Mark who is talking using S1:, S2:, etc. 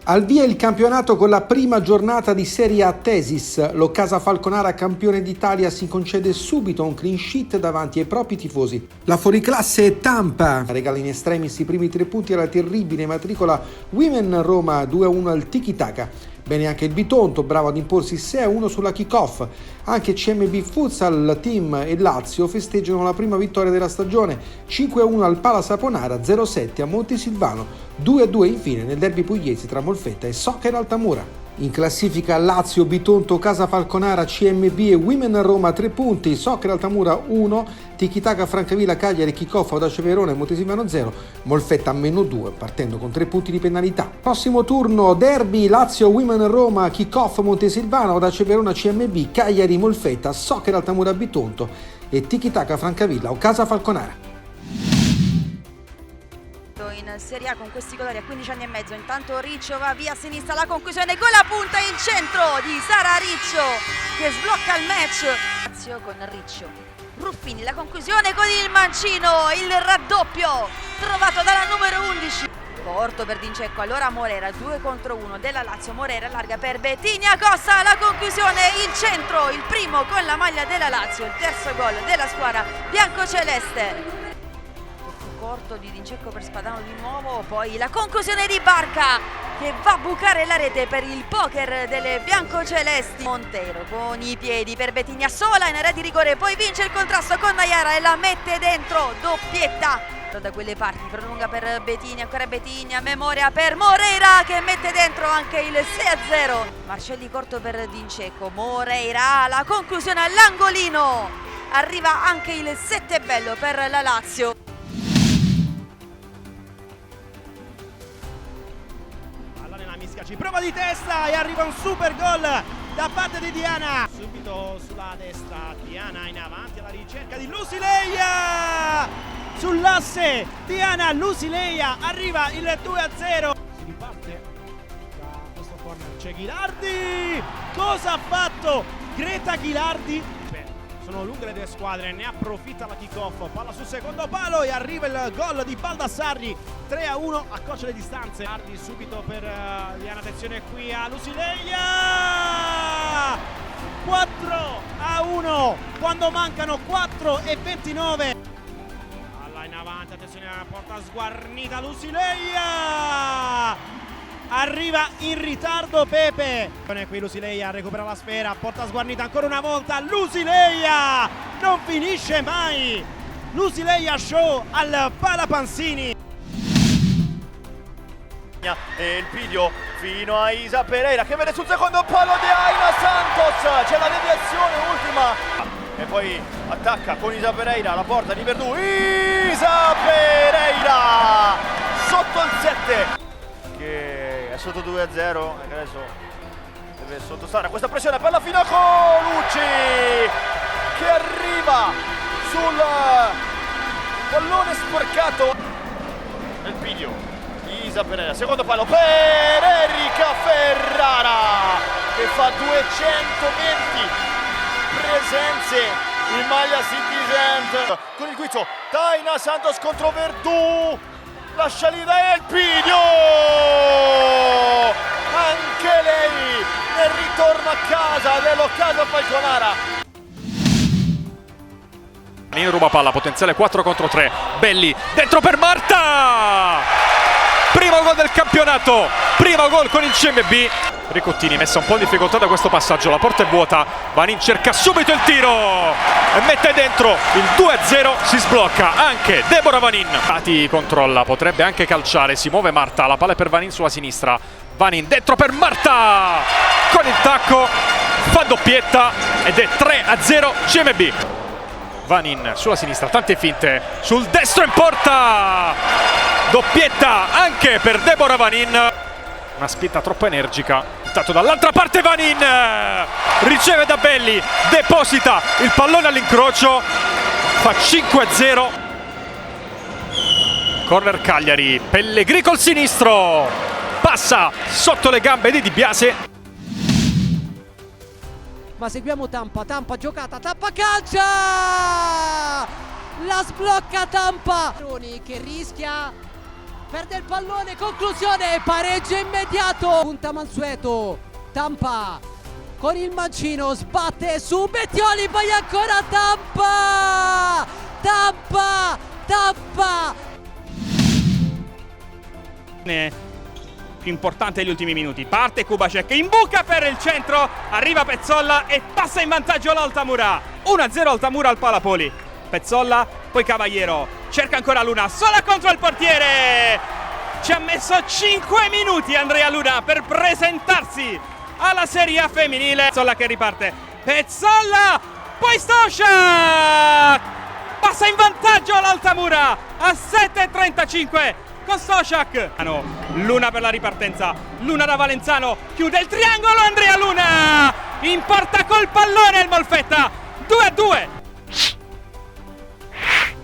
S1: Al via il campionato con la prima giornata di Serie A Tesis. L'Occasa Falconara, campione d'Italia, si concede subito un clean sheet davanti ai propri tifosi. La fuoriclasse Tampa regala in extremis i primi 3 punti alla terribile matricola Women Roma 2-1 al Tiki Taka. Bene anche il Bitonto, bravo ad imporsi 6-1 sulla kick-off. Anche CMB Futsal Team e Lazio festeggiano la prima vittoria della stagione, 5-1 al Pala Saponara, 0-7 a Montesilvano, 2-2 infine nel derby pugliese tra Molfetta e Soccer Altamura. In classifica Lazio, Bitonto, Casa Falconara, CMB e Women Roma 3 punti, Soccer Altamura 1, Tiki Taka Francavilla, Cagliari, Kick-Off, Audace Verona e Montesilvano 0, Molfetta -2 partendo con 3 punti di penalità. Prossimo turno derby Lazio, Women Roma, Kick-Off, Montesilvano, Audace Verona, CMB, Cagliari, Molfetta, Soccer Altamura, Bitonto e Tiki Taka Francavilla o Casa Falconara.
S2: In Serie A con questi colori a 15 anni e mezzo. Intanto Riccio va via a sinistra, la conclusione con la punta, il centro di Sara Riccio che sblocca il match. Lazio con Riccio, Ruffini, la conclusione con il mancino, il raddoppio trovato dalla numero 11. Corto per Dincecco, allora Morera 2 contro 1 della Lazio. Morera allarga per Bettinia Costa, la conclusione, il centro, il primo con la maglia della Lazio, il terzo gol della squadra biancoceleste. Corto di Dincecco per Spadano di nuovo, poi la conclusione di Barca che va a bucare la rete per il poker delle biancocelesti. Montero con i piedi per Bettinia sola in area di rigore, poi vince il contrasto con Nayara e la mette dentro, doppietta da quelle parti, prolunga per Bettinia, ancora Bettinia, memoria per Moreira che mette dentro anche il 6-0. Marcelli corto per Dincecco, Moreira, la conclusione all'angolino, arriva anche il 7 bello per la Lazio.
S3: Ci prova di testa e arriva un super gol da parte di Diana. Subito sulla destra Diana in avanti alla ricerca di Lusileia. Sull'asse Diana, Lusileia, arriva il 2-0. Si riparte da questo corner, c'è Ghilardi. Cosa ha fatto Greta Ghilardi? Sono lunghe le due squadre, ne approfitta la kick-off, palla sul secondo palo e arriva il gol di Baldassarri, 3-1, accorcia le distanze. Ardi subito per Diana, attenzione qui a Lusileia, 4-1, quando mancano 4:29. Palla in avanti, attenzione alla porta sguarnita Lusileia. Arriva in ritardo Pepe. Qui Lusileia recupera la sfera, porta sguarnita ancora una volta. Lusileia non finisce mai. Lusileia show al Palapansini.
S4: E il piglio fino a Isa Pereira che vede sul secondo palo di Aina Santos. C'è la deviazione ultima. E poi attacca con Isa Pereira la porta di Verdù. Isa Pereira sotto il 7. Che è sotto 2-0 e adesso deve sottostare a questa pressione per la fine con Lucci che arriva sul pallone sporcato nel piglio. Isa Pereira, secondo palo per Erika Ferrara che fa 220 presenze in maglia Citizen con il guizzo. Taina Santos contro Verdù, lascia lì da Elpidio, anche lei nel ritorno a casa dell'Occasa Falconara.
S5: In ruba palla, potenziale 4 contro 3, Belli dentro per Marta, primo gol del campionato, primo gol con il CMB. Ricottini messa un po' in difficoltà da questo passaggio, la porta è vuota, Vanin cerca subito il tiro e mette dentro il 2-0, si sblocca anche Deborah Vanin. Tati controlla, potrebbe anche calciare, si muove Marta, la palla è per Vanin sulla sinistra, Vanin dentro per Marta, con il tacco fa doppietta ed è 3-0 CMB. Vanin sulla sinistra, tante finte, sul destro in porta, doppietta anche per Deborah Vanin. Una spinta troppo energica, intanto dall'altra parte Vanin riceve da Belli, deposita il pallone all'incrocio, fa 5-0. Corner Cagliari, Pellegrini col sinistro, passa sotto le gambe di Di Biase.
S6: Ma seguiamo Tampa giocata, Tampa calcia! La sblocca Tampa! Che rischia perde il pallone, conclusione, pareggio immediato. Punta Mansueto, Tampa con il mancino, sbatte su Bettioli, poi ancora Tampa.
S7: Più importante degli ultimi minuti, parte Kubacek, in buca per il centro, arriva Pezzolla e passa in vantaggio l'Altamura. 1-0 Altamura al Palapoli. Pezzolla, poi Cavaliero, cerca ancora Luna, sola contro il portiere. Ci ha messo 5 minuti Andrea Luna per presentarsi alla Serie A femminile. Pezzolla che riparte, Pezzolla, poi Stošak, passa in vantaggio l'Altamura a 7:35 con Stošak. Luna per la ripartenza, Luna da Valenzano, chiude il triangolo Andrea Luna, in porta col pallone il Molfetta. 2-2